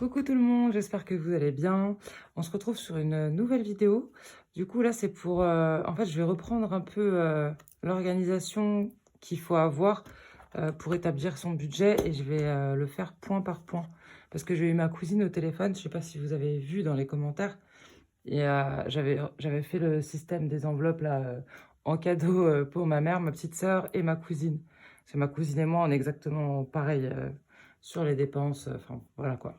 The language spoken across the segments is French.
Coucou tout le monde, j'espère que vous allez bien. On se retrouve sur une nouvelle vidéo. Du coup, là, c'est pour... en fait, je vais reprendre un peu l'organisation qu'il faut avoir pour établir son budget et je vais le faire point par point. Parce que j'ai eu ma cousine au téléphone, je ne sais pas si vous avez vu dans les commentaires. Et j'avais fait le système des enveloppes là, en cadeau pour ma mère, ma petite sœur et ma cousine. Parce que ma cousine et moi, on est exactement pareil sur les dépenses. Enfin, voilà quoi.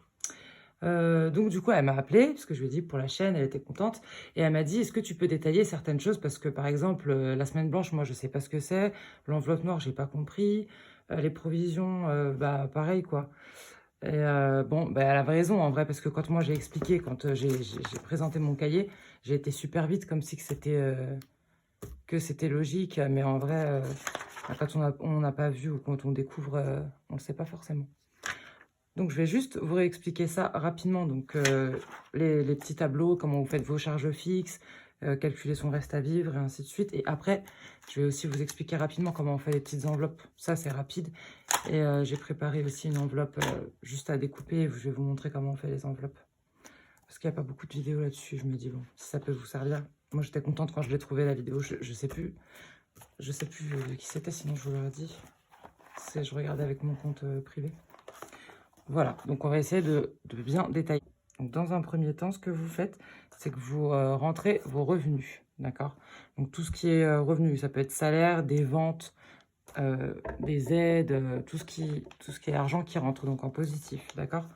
Donc du coup, elle m'a appelé parce que je lui ai dit pour la chaîne, elle était contente et elle m'a dit: «Est-ce que tu peux détailler certaines choses?» parce que, par exemple, la semaine blanche, moi, je sais pas ce que c'est. L'enveloppe noire, j'ai pas compris. Les provisions, bah, pareil, quoi. Et bon, bah, elle avait raison, en vrai, parce que quand moi, j'ai expliqué, quand, j'ai présenté mon cahier, j'ai été super vite comme si que c'était logique, mais en vrai, quand on n'a pas vu ou quand on découvre, on le sait pas forcément. Donc, je vais juste vous réexpliquer ça rapidement. Donc, les petits tableaux, comment vous faites vos charges fixes, calculer son reste à vivre et ainsi de suite. Et après, je vais aussi vous expliquer rapidement comment on fait les petites enveloppes. Ça, c'est rapide. Et j'ai préparé aussi une enveloppe juste à découper. Je vais vous montrer comment on fait les enveloppes. Parce qu'il n'y a pas beaucoup de vidéos là-dessus. Je me dis, bon, si ça peut vous servir. Moi, j'étais contente quand je l'ai trouvé, la vidéo. Je sais plus. Je sais plus qui c'était, sinon je vous l'aurais dit. Je regardais avec mon compte privé. Voilà, donc on va essayer de bien détailler. Donc dans un premier temps, ce que vous faites, c'est que vous rentrez vos revenus, d'accord? Donc tout ce qui est revenus, ça peut être salaire, des ventes, des aides, tout ce qui est argent qui rentre donc en positif, d'accord?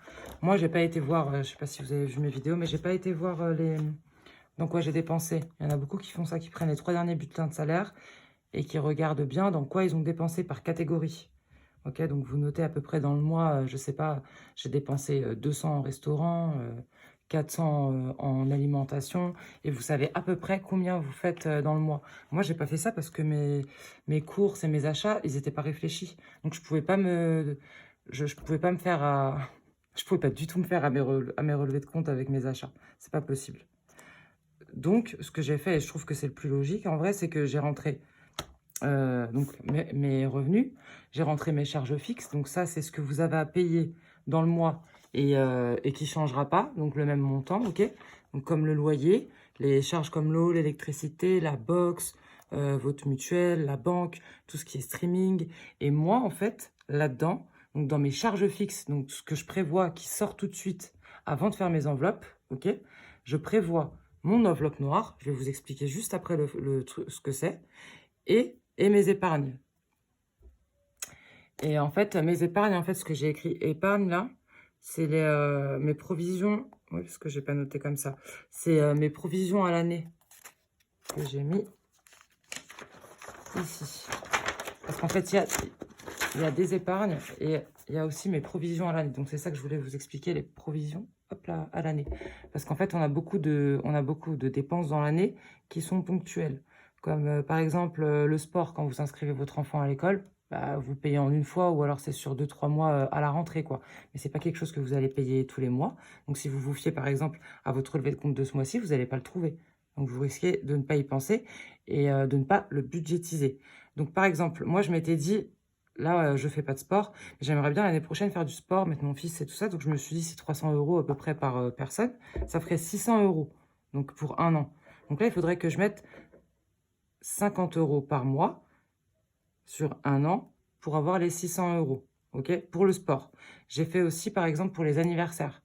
Moi, j'ai pas été voir, je sais pas si vous avez vu mes vidéos, mais j'ai pas été voir donc quoi j'ai dépensé. Il y en a beaucoup qui font ça, qui prennent les 3 derniers bulletins de salaire et qui regardent bien dans quoi ils ont dépensé par catégorie. Ok, donc vous notez à peu près dans le mois, je sais pas, j'ai dépensé 200 en restaurant, 400 en alimentation, et vous savez à peu près combien vous faites dans le mois. Moi, j'ai pas fait ça parce que mes courses et mes achats, ils étaient pas réfléchis. Donc je pouvais pas je pouvais pas me faire je pouvais pas du tout me faire à mes relevés de compte avec mes achats. C'est pas possible. Donc, ce que j'ai fait, et je trouve que c'est le plus logique, en vrai, c'est que j'ai rentré donc mes revenus, j'ai rentré mes charges fixes, donc ça c'est ce que vous avez à payer dans le mois et qui ne changera pas, donc le même montant, ok? Donc comme le loyer, les charges comme l'eau, l'électricité, la box, votre mutuelle, la banque, tout ce qui est streaming. Et moi en fait, là-dedans, donc dans mes charges fixes, donc ce que je prévois qui sort tout de suite avant de faire mes enveloppes, ok? Je prévois mon enveloppe noire, je vais vous expliquer juste après ce que c'est, et mes épargnes. Et en fait, mes épargnes, en fait, ce que j'ai écrit épargne là, c'est mes provisions. Oui, parce que j'ai pas noté comme ça. C'est mes provisions à l'année que j'ai mis ici. Parce qu'en fait, il y a des épargnes et il y a aussi mes provisions à l'année. Donc, c'est ça que je voulais vous expliquer, les provisions, hop là, à l'année. Parce qu'en fait, on a beaucoup de dépenses dans l'année qui sont ponctuelles. Comme par exemple le sport, quand vous inscrivez votre enfant à l'école, bah, vous payez en une fois ou alors c'est sur 2-3 mois à la rentrée, quoi. Mais c'est pas quelque chose que vous allez payer tous les mois. Donc, si vous vous fiez par exemple à votre relevé de compte de ce mois-ci, vous n'allez pas le trouver. Donc, vous risquez de ne pas y penser et de ne pas le budgétiser. Donc, par exemple, moi, je m'étais dit, là, je fais pas de sport, mais j'aimerais bien l'année prochaine faire du sport, mettre mon fils et tout ça. Donc, je me suis dit, c'est 300 € à peu près par personne. Ça ferait 600 €, donc pour un an. Donc là, il faudrait que je mette 50 € par mois sur un an pour avoir les 600 €, ok, pour le sport. J'ai fait aussi, par exemple, pour les anniversaires.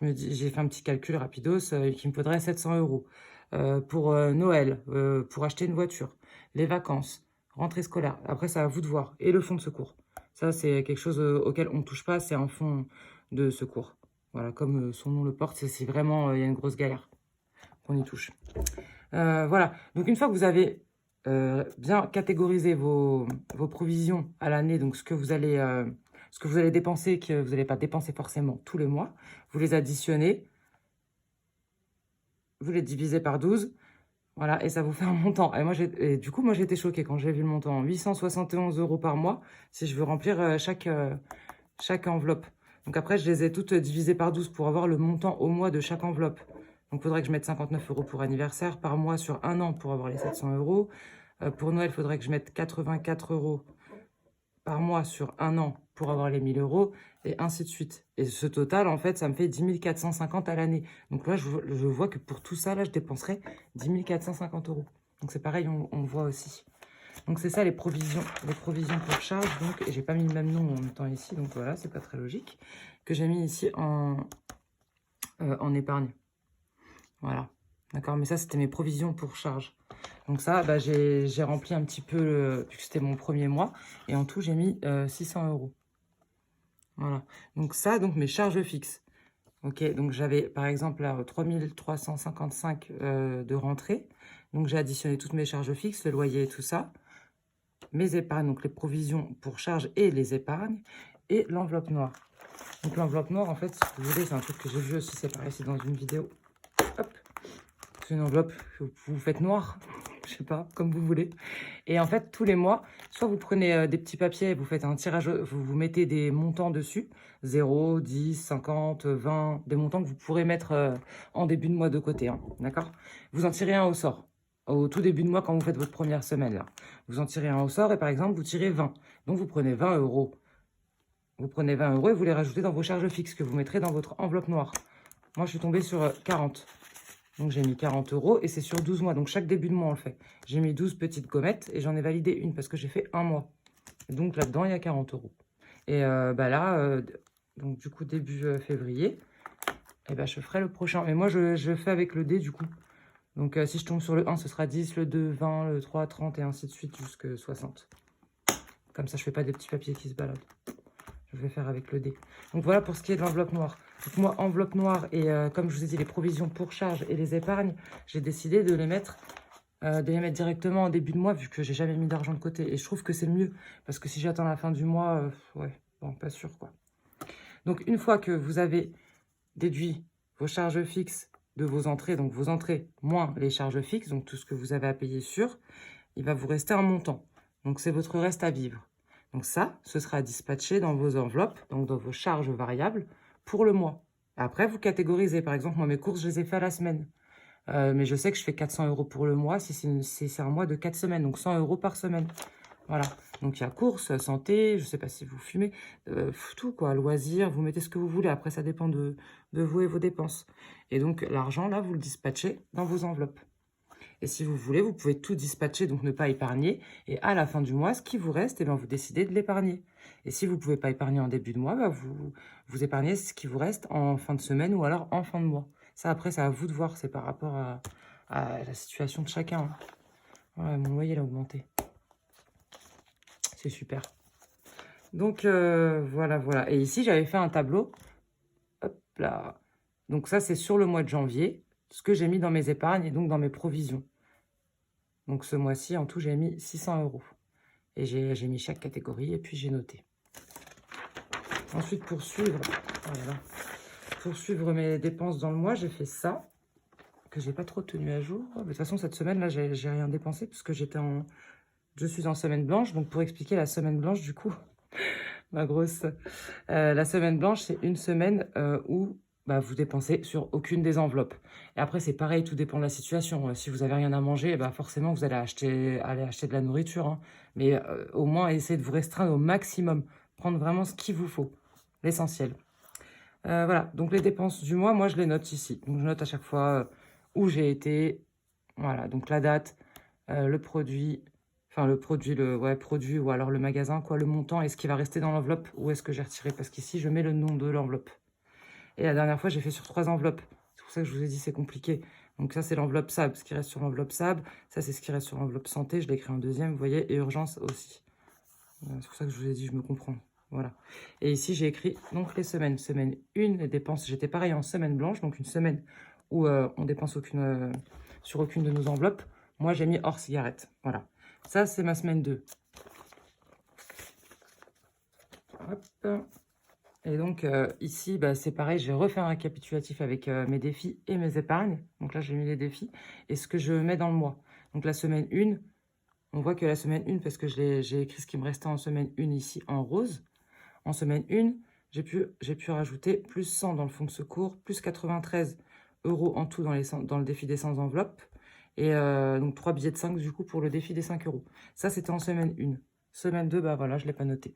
J'ai fait un petit calcul rapidos qu'il me faudrait 700 €. Pour Noël, pour acheter une voiture, les vacances, rentrée scolaire. Après, c'est à vous de voir. Et le fonds de secours. Ça, c'est quelque chose auquel on ne touche pas. C'est un fonds de secours. Voilà, comme son nom le porte, c'est si vraiment il y a une grosse galère qu'on y touche. Voilà. Donc, une fois que vous avez bien catégorisé vos provisions à l'année, donc ce que vous allez dépenser, que vous n'allez pas dépenser forcément tous les mois, vous les additionnez, vous les divisez par 12, voilà, et ça vous fait un montant. Et du coup, moi, j'ai été choquée quand j'ai vu le montant. 871 € par mois, si je veux remplir chaque enveloppe. Donc après, je les ai toutes divisées par 12 pour avoir le montant au mois de chaque enveloppe. Donc, il faudrait que je mette 59 € pour anniversaire par mois sur un an pour avoir les 700 €. Pour Noël, il faudrait que je mette 84 € par mois sur un an pour avoir les 1000 euros, et ainsi de suite. Et ce total, en fait, ça me fait 10 450 à l'année. Donc là, je vois que pour tout ça, là, je dépenserai 10 450 euros. Donc c'est pareil, on voit aussi. Donc c'est ça les provisions pour charge. Donc, et j'ai pas mis le même nom en même temps ici, donc voilà, c'est pas très logique. Que j'ai mis ici en épargne. Voilà. D'accord, mais ça, c'était mes provisions pour charge. Donc ça, bah, j'ai rempli un petit peu, puisque c'était mon premier mois. Et en tout, j'ai mis 600 euros. Voilà. Donc ça, donc mes charges fixes. Ok, donc j'avais par exemple là 3355 de rentrée. Donc j'ai additionné toutes mes charges fixes, le loyer et tout ça. Mes épargnes, donc les provisions pour charges et les épargnes. Et l'enveloppe noire. Donc l'enveloppe noire, en fait, si vous voulez, c'est un truc que j'ai vu aussi, c'est pareil, c'est dans une vidéo. Hop, c'est une enveloppe que vous faites noire, je sais pas, comme vous voulez. Et en fait, tous les mois, soit vous prenez des petits papiers, vous faites un tirage, vous mettez des montants dessus, 0, 10, 50, 20, des montants que vous pourrez mettre en début de mois de côté, hein, d'accord? Vous en tirez un au sort, au tout début de mois quand vous faites votre première semaine, là. Vous en tirez un au sort et par exemple, vous tirez 20. Donc, vous prenez 20 euros. Vous prenez 20 euros et vous les rajoutez dans vos charges fixes que vous mettrez dans votre enveloppe noire. Moi, je suis tombée sur 40. Donc, j'ai mis 40 euros et c'est sur 12 mois. Donc, chaque début de mois, on le fait. J'ai mis 12 petites gommettes et j'en ai validé une parce que j'ai fait un mois. Et donc, là-dedans, il y a 40 euros. Et bah là, donc du coup, début février, et bah, je ferai le prochain. Mais moi, je fais avec le dé, du coup. Donc, si je tombe sur le 1, ce sera 10, le 2, 20, le 3, 30 et ainsi de suite jusqu'à 60. Comme ça, je ne fais pas des petits papiers qui se baladent. Je vais faire avec le dé. Donc voilà pour ce qui est de l'enveloppe noire. Donc moi, enveloppe noire et comme je vous ai dit, les provisions pour charge et les épargnes, j'ai décidé de les mettre directement en début de mois vu que j'ai jamais mis d'argent de côté. Et je trouve que c'est mieux parce que si j'attends la fin du mois, ouais, bon, pas sûr quoi. Donc une fois que vous avez déduit vos charges fixes de vos entrées, donc vos entrées moins les charges fixes, donc tout ce que vous avez à payer sur, il va vous rester un montant. Donc c'est votre reste à vivre. Donc ça, ce sera dispatché dans vos enveloppes, donc dans vos charges variables, pour le mois. Après, vous catégorisez. Par exemple, moi, mes courses, je les ai fait à la semaine. Mais je sais que je fais 400 euros pour le mois si c'est un mois de 4 semaines. Donc 100 euros par semaine. Voilà. Donc il y a courses, santé, je ne sais pas si vous fumez, tout quoi, loisirs, vous mettez ce que vous voulez. Après, ça dépend de vous et vos dépenses. Et donc l'argent, là, vous le dispatchez dans vos enveloppes. Et si vous voulez, vous pouvez tout dispatcher, donc ne pas épargner. Et à la fin du mois, ce qui vous reste, eh bien, vous décidez de l'épargner. Et si vous ne pouvez pas épargner en début de mois, bah, vous épargnez ce qui vous reste en fin de semaine ou alors en fin de mois. Ça, après, c'est à vous de voir. C'est par rapport à la situation de chacun. Hein. Voilà, mon loyer, il a augmenté. C'est super. Donc, voilà, voilà. Et ici, j'avais fait un tableau. Hop là. Donc ça, c'est sur le mois de janvier. Ce que j'ai mis dans mes épargnes et donc dans mes provisions. Donc ce mois-ci, en tout, j'ai mis 600 euros. Et j'ai mis chaque catégorie et puis j'ai noté. Ensuite, pour suivre mes dépenses dans le mois, j'ai fait ça, que j'ai pas trop tenu à jour. De toute façon, cette semaine-là, j'ai rien dépensé puisque je suis en semaine blanche. Donc pour expliquer la semaine blanche, du coup, ma grosse... la semaine blanche, c'est une semaine où... bah, vous dépensez sur aucune des enveloppes. Et après, c'est pareil, tout dépend de la situation. Si vous n'avez rien à manger, bah forcément, vous allez acheter de la nourriture. Hein. Mais au moins, essayez de vous restreindre au maximum. Prendre vraiment ce qu'il vous faut, l'essentiel. Voilà, donc les dépenses du mois, moi, je les note ici. Donc, je note à chaque fois où j'ai été. Voilà, donc la date, le produit... Enfin, le produit ou alors le magasin, quoi, le montant et ce qui va rester dans l'enveloppe. Où est-ce que j'ai retiré? Parce qu'ici, je mets le nom de l'enveloppe. Et la dernière fois, j'ai fait sur 3 enveloppes. C'est pour ça que je vous ai dit c'est compliqué. Donc ça, c'est l'enveloppe SAB, ce qui reste sur l'enveloppe SAB. Ça, c'est ce qui reste sur l'enveloppe santé. Je l'ai écrit en deuxième, vous voyez, et urgence aussi. C'est pour ça que je vous ai dit, je me comprends. Voilà. Et ici, j'ai écrit donc les semaines. Semaine 1, les dépenses. J'étais pareil en semaine blanche, donc une semaine où on dépense sur aucune de nos enveloppes. Moi, j'ai mis hors cigarette. Voilà. Ça, c'est ma semaine 2. Hop. Et donc, ici, bah, c'est pareil, j'ai refait un récapitulatif avec mes défis et mes épargnes. Donc là, j'ai mis les défis et ce que je mets dans le mois. Donc, la semaine 1, on voit que la semaine 1, parce que j'ai écrit ce qui me restait en semaine 1 ici en rose. En semaine 1, j'ai pu rajouter plus 100 dans le fonds de secours, plus 93 euros en tout dans le défi des 100 enveloppes. Et donc, 3 billets de 5 du coup pour le défi des 5 euros. Ça, c'était en semaine 1. Semaine 2, bah voilà, je ne l'ai pas noté.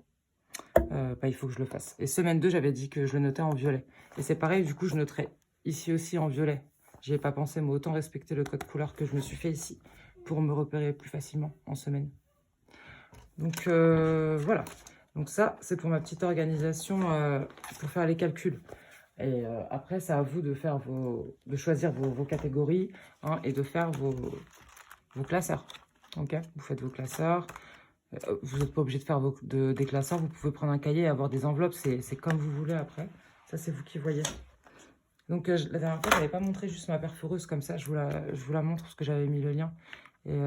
il faut que je le fasse. Et semaine 2, j'avais dit que je le notais en violet. Et c'est pareil, du coup, je noterai ici aussi en violet. J'y ai pas pensé, mais autant respecter le code couleur que je me suis fait ici pour me repérer plus facilement en semaine. Donc, voilà. Donc ça, c'est pour ma petite organisation pour faire les calculs. Et après, c'est à vous de faire de choisir vos catégories hein, et de faire vos classeurs. Ok, vous faites vos classeurs. Vous n'êtes pas obligé de faire des classeurs. Vous pouvez prendre un cahier et avoir des enveloppes. C'est comme vous voulez après. Ça, c'est vous qui voyez. Donc, la dernière fois, je n'avais pas montré juste ma perforeuse comme ça. Je vous la montre parce que j'avais mis le lien. Et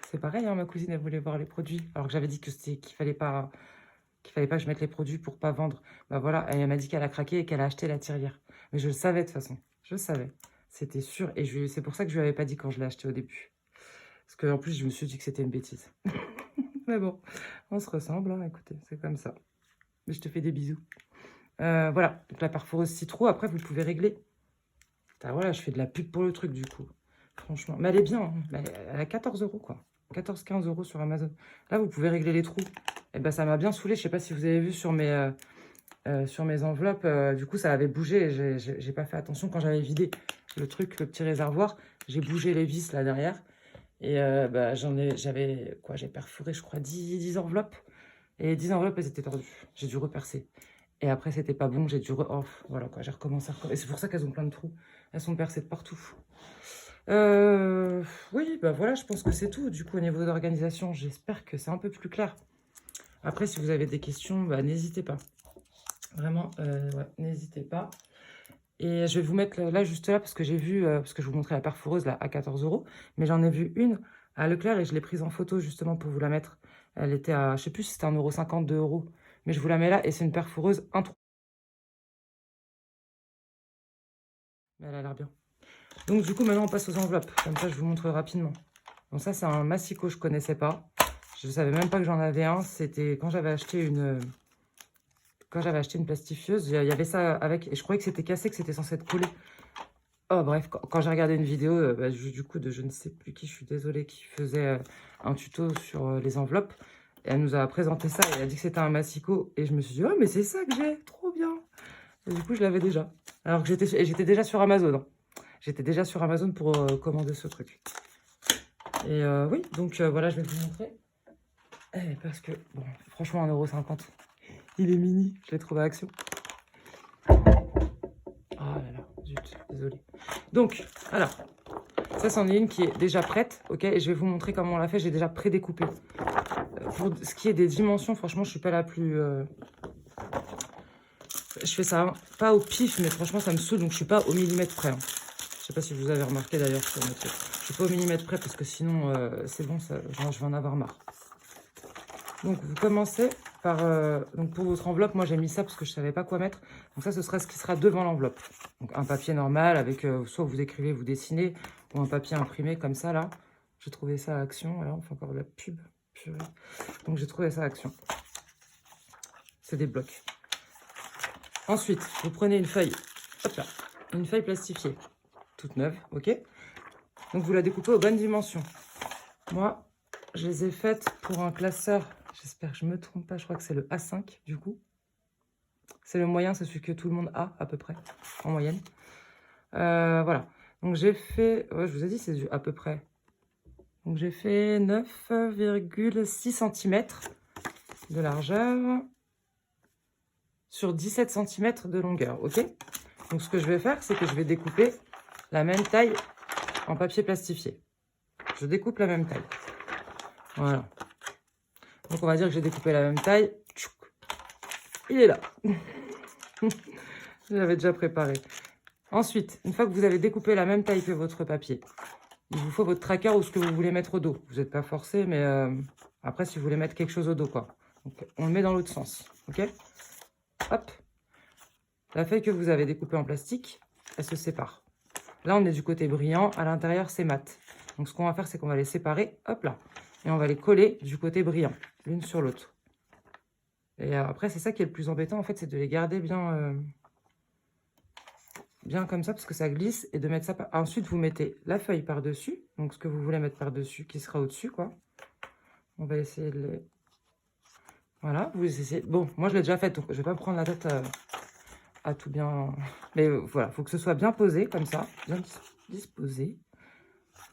c'est pareil, hein, ma cousine, elle voulait voir les produits. Alors que j'avais dit qu'il fallait pas que je mette les produits pour pas vendre. Bah voilà, elle m'a dit qu'elle a craqué et qu'elle a acheté la tirelire. Mais je le savais de toute façon. Je le savais. C'était sûr. Et c'est pour ça que je lui avais pas dit quand je l'ai acheté au début. Parce qu'en plus, je me suis dit que c'était une bêtise. Mais bon, on se ressemble, hein, écoutez, c'est comme ça. Mais je te fais des bisous. Voilà, donc la perforeuse citron, après, vous pouvez régler. Putain, voilà, je fais de la pub pour le truc, du coup. Franchement, mais elle est bien. Hein. Elle a 14 €, quoi. 14-15 € sur Amazon. Là, vous pouvez régler les trous. Et ben, ça m'a bien saoulé. Je sais pas si vous avez vu sur mes enveloppes. Du coup, ça avait bougé. J'ai pas fait attention quand j'avais vidé le truc, le petit réservoir. J'ai bougé les vis là derrière. Et bah, j'ai perforé, je crois, 10 enveloppes. Et les 10 enveloppes, elles étaient tordues. J'ai dû repercer. Et après, c'était pas bon. J'ai dû... Oh, voilà, quoi. J'ai recommencé à recommencer. Et c'est pour ça qu'elles ont plein de trous. Elles sont percées de partout. Oui, bah voilà, je pense que c'est tout. Du coup, au niveau d'organisation, j'espère que c'est un peu plus clair. Après, si vous avez des questions, bah, n'hésitez pas. Vraiment, ouais, n'hésitez pas. Et je vais vous mettre là, juste là, parce que j'ai vu, parce que je vous montrais la perforeuse là à 14 €, mais j'en ai vu une à Leclerc et je l'ai prise en photo justement pour vous la mettre. Elle était à, je sais plus si c'était 1,50 €, 2 €, mais je vous la mets là et c'est une perforeuse 1 trou. Mais elle a l'air bien. Donc du coup, maintenant on passe aux enveloppes. Comme ça, je vous montre rapidement. Donc ça, c'est un massicot, je connaissais pas. Je savais même pas que j'en avais un. C'était quand j'avais acheté une plastifieuse, il y avait ça avec, et je croyais que c'était cassé, que c'était censé être collé. Oh bref, quand j'ai regardé une vidéo, du coup, de je ne sais plus qui, je suis désolée, qui faisait un tuto sur les enveloppes, et elle nous a présenté ça, et elle a dit que c'était un massicot, et je me suis dit, oh mais c'est ça que j'ai, trop bien. Et du coup, je l'avais déjà. Alors que j'étais déjà sur Amazon. Hein. J'étais déjà sur Amazon pour commander ce truc. Et oui, donc voilà, je vais vous montrer. Parce que, bon, franchement, 1,50 €. Il est mini, je l'ai trouvé à Action. Ah là là, zut, désolé. Donc, alors, ça, c'en est une qui est déjà prête, ok? Et je vais vous montrer comment on l'a fait. J'ai déjà prédécoupé. Pour ce qui est des dimensions, franchement, je suis pas la plus... Je fais ça pas au pif, mais franchement, ça me saoule, donc je suis pas au millimètre près. Hein. Je sais pas si vous avez remarqué d'ailleurs sur notre truc. Je suis pas au millimètre près parce que sinon, c'est bon, ça, genre, je vais en avoir marre. Donc, vous commencez par... donc, pour votre enveloppe, moi, j'ai mis ça parce que je savais pas quoi mettre. Donc, ça, ce sera ce qui sera devant l'enveloppe. Donc, un papier normal avec... soit vous écrivez, vous dessinez, ou un papier imprimé comme ça, là. J'ai trouvé ça à Action. Alors, on fait encore de la pub. Donc, j'ai trouvé ça à Action. C'est des blocs. Ensuite, vous prenez une feuille. Hop là. Une feuille plastifiée. Toute neuve, ok? Donc, vous la découpez aux bonnes dimensions. Moi, je les ai faites pour un classeur... J'espère que je ne me trompe pas, je crois que c'est le A5 du coup. C'est le moyen, c'est celui que tout le monde a à peu près, en moyenne. Voilà, donc j'ai fait, ouais, je vous ai dit c'est à peu près. Donc j'ai fait 9,6 cm de largeur sur 17 cm de longueur, ok? Donc ce que je vais faire, c'est que je vais découper la même taille en papier plastifié. Je découpe la même taille. Voilà. Donc, on va dire que j'ai découpé la même taille. Il est là. Je l'avais déjà préparé. Ensuite, une fois que vous avez découpé la même taille que votre papier, il vous faut votre tracker ou ce que vous voulez mettre au dos. Vous n'êtes pas forcé, mais après, si vous voulez mettre quelque chose au dos, quoi. Donc, on le met dans l'autre sens. OK? Hop. La feuille que vous avez découpée en plastique, elle se sépare. Là, on est du côté brillant. À l'intérieur, c'est mat. Donc, ce qu'on va faire, c'est qu'on va les séparer. Hop là. Et on va les coller du côté brillant, l'une sur l'autre. Et après, c'est ça qui est le plus embêtant, en fait, c'est de les garder bien, bien comme ça, parce que ça glisse, et de mettre ça... Ensuite, vous mettez la feuille par-dessus, donc ce que vous voulez mettre par-dessus, qui sera au-dessus, quoi. On va essayer de les... Voilà, vous essayez. Bon, moi je l'ai déjà fait, donc je vais pas me prendre la tête à tout bien. Mais voilà, il faut que ce soit bien posé comme ça, bien disposé.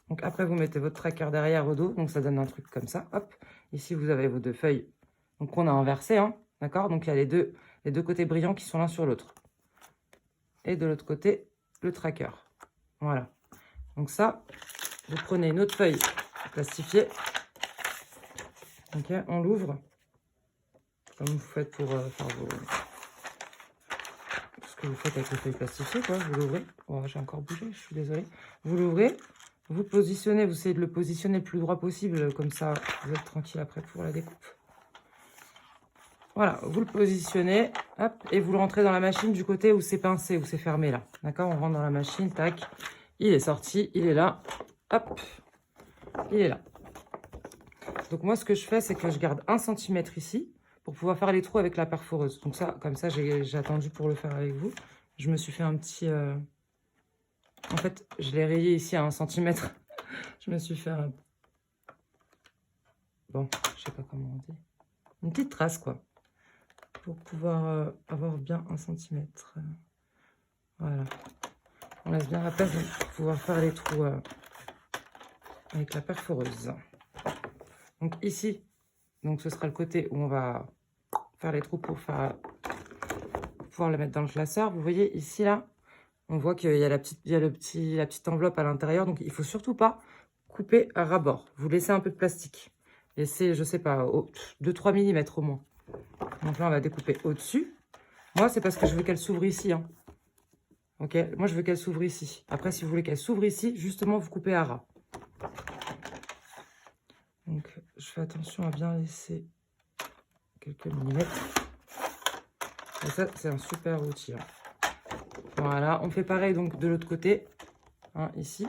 Donc après, vous mettez votre tracker derrière au dos, donc ça donne un truc comme ça. Hop, ici vous avez vos deux feuilles. Donc on a inversé, hein, d'accord? Donc il y a les deux côtés brillants qui sont l'un sur l'autre. Et de l'autre côté, le tracker. Voilà. Donc ça, vous prenez une autre feuille plastifiée. Ok, on l'ouvre. Comme vous faites pour faire ce que vous faites avec les feuilles plastifiées, quoi. Vous l'ouvrez. Oh, j'ai encore bougé, je suis désolée. Vous l'ouvrez. Vous positionnez, vous essayez de le positionner le plus droit possible. Comme ça, vous êtes tranquille après pour la découpe. Voilà, vous le positionnez, hop, et vous le rentrez dans la machine du côté où c'est pincé, où c'est fermé là. D'accord, on rentre dans la machine, tac. Il est sorti, il est là, hop, il est là. Donc moi, ce que je fais, c'est que je garde 1 cm ici pour pouvoir faire les trous avec la perforeuse. Donc ça, comme ça, j'ai attendu pour le faire avec vous. Je me suis fait un petit... En fait, je l'ai rayé ici à 1 cm. Je me suis fait un... Bon, je sais pas comment on dit. Une petite trace, quoi. Pour pouvoir avoir bien 1 cm. Voilà. On laisse bien la place pour pouvoir faire les trous avec la perforeuse. Donc ici, donc ce sera le côté où on va faire les trous pour pouvoir le mettre dans le classeur. Vous voyez ici, là, on voit qu'il y a la petite enveloppe à l'intérieur. Donc il ne faut surtout pas couper à ras-bord. Vous laissez un peu de plastique. Laissez, je sais pas, 2-3 mm au moins. Donc là, on va découper au-dessus. Moi, c'est parce que je veux qu'elle s'ouvre ici. Hein. Ok, moi, je veux qu'elle s'ouvre ici. Après, si vous voulez qu'elle s'ouvre ici, justement, vous coupez à ras. Donc, je fais attention à bien laisser quelques millimètres. Et ça, c'est un super outil. Hein. Voilà, on fait pareil donc de l'autre côté, hein, ici.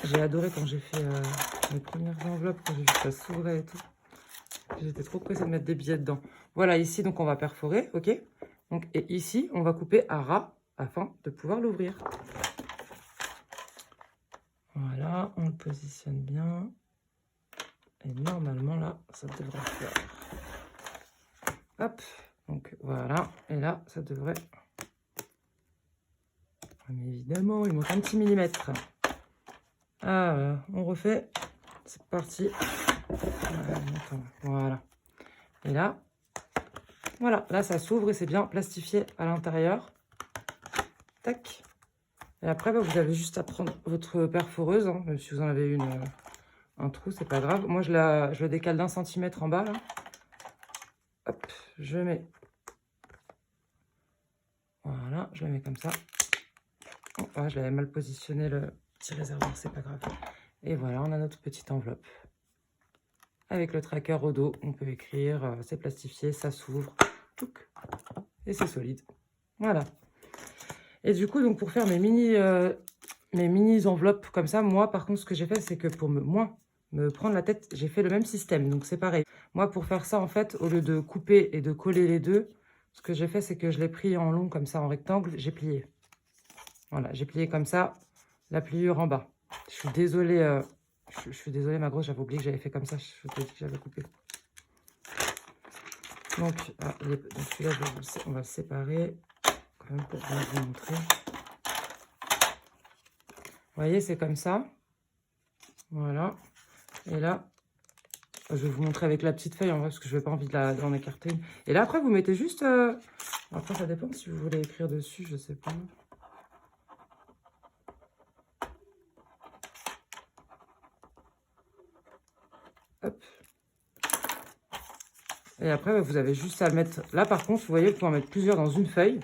J'ai adoré quand j'ai fait mes premières enveloppes, quand j'ai vu que ça s'ouvrait et tout. J'étais trop pressée de mettre des billets dedans. Voilà, ici, donc on va perforer, ok. Donc, et ici, on va couper à ras afin de pouvoir l'ouvrir. Voilà, on le positionne bien. Et normalement, là, ça devrait faire. Hop, donc voilà. Et là, ça devrait... Mais évidemment, il manque un petit millimètre. Ah, on refait. C'est parti. Voilà. Et là, voilà. Là, ça s'ouvre et c'est bien plastifié à l'intérieur. Tac. Et après, bah, vous avez juste à prendre votre perforeuse. Hein, même si vous en avez un trou, c'est pas grave. Moi, je le décale d'1 centimètre en bas. Là. Hop, je mets. Voilà, je le mets comme ça. Oh, ah, je l'avais mal positionné le petit réservoir, c'est pas grave. Et voilà, on a notre petite enveloppe. Avec le tracker au dos, on peut écrire, c'est plastifié, ça s'ouvre. Et c'est solide. Voilà. Et du coup, donc pour faire mes mini enveloppes comme ça, moi, par contre, ce que j'ai fait, c'est que pour me prendre la tête, j'ai fait le même système. Donc, c'est pareil. Moi, pour faire ça, en fait, au lieu de couper et de coller les deux, ce que j'ai fait, c'est que je l'ai pris en long, comme ça, en rectangle, j'ai plié. Voilà, j'ai plié comme ça, la pliure en bas. Je suis désolée, je suis désolée, ma grosse, j'avais oublié que j'avais fait comme ça. Je t'ai dit que j'avais coupé. Donc, celui-là, on va le séparer, quand même, pour bien vous montrer. Vous voyez, c'est comme ça. Voilà. Et là, je vais vous montrer avec la petite feuille, en vrai, parce que je n'ai pas envie d'en écarter une. Et là, après, vous mettez juste... Après, ça dépend si vous voulez écrire dessus, je sais pas. Hop. Et après, vous avez juste à le mettre... Là, par contre, vous voyez, vous pouvez en mettre plusieurs dans une feuille.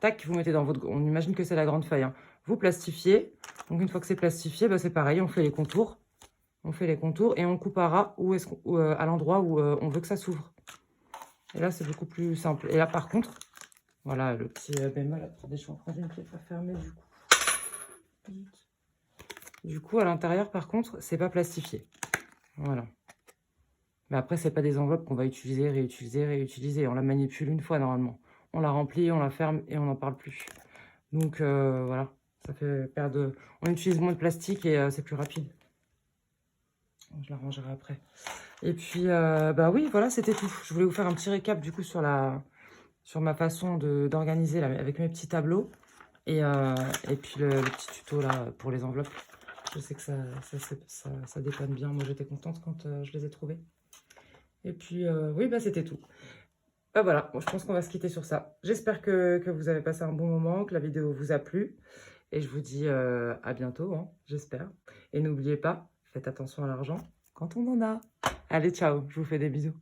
Tac, vous mettez dans votre... On imagine que c'est la grande feuille. Hein. Vous plastifiez. Donc, une fois que c'est plastifié, bah, c'est pareil, on fait les contours. On fait les contours et on coupe à ras à l'endroit où on veut que ça s'ouvre. Et là, c'est beaucoup plus simple. Et là, par contre, voilà le petit bémol. Attendez, je suis en train d'une pièce à fermer du coup. Du coup, à l'intérieur, par contre, c'est pas plastifié. Voilà. Mais après, c'est pas des enveloppes qu'on va utiliser, réutiliser, réutiliser. On la manipule une fois normalement. On la remplit, on la ferme et on n'en parle plus. Donc voilà, ça fait perdre... On utilise moins de plastique et c'est plus rapide. Je l'arrangerai après. Et puis, bah oui, voilà, c'était tout. Je voulais vous faire un petit récap du coup sur ma façon d'organiser avec mes petits tableaux. Et puis le petit tuto là pour les enveloppes. Je sais que ça dépanne bien. Moi, j'étais contente quand je les ai trouvés. Et puis, oui, bah c'était tout. Bah voilà, bon, je pense qu'on va se quitter sur ça. J'espère que vous avez passé un bon moment, que la vidéo vous a plu. Et je vous dis à bientôt, hein, j'espère. Et n'oubliez pas, faites attention à l'argent quand on en a. Allez, ciao, je vous fais des bisous.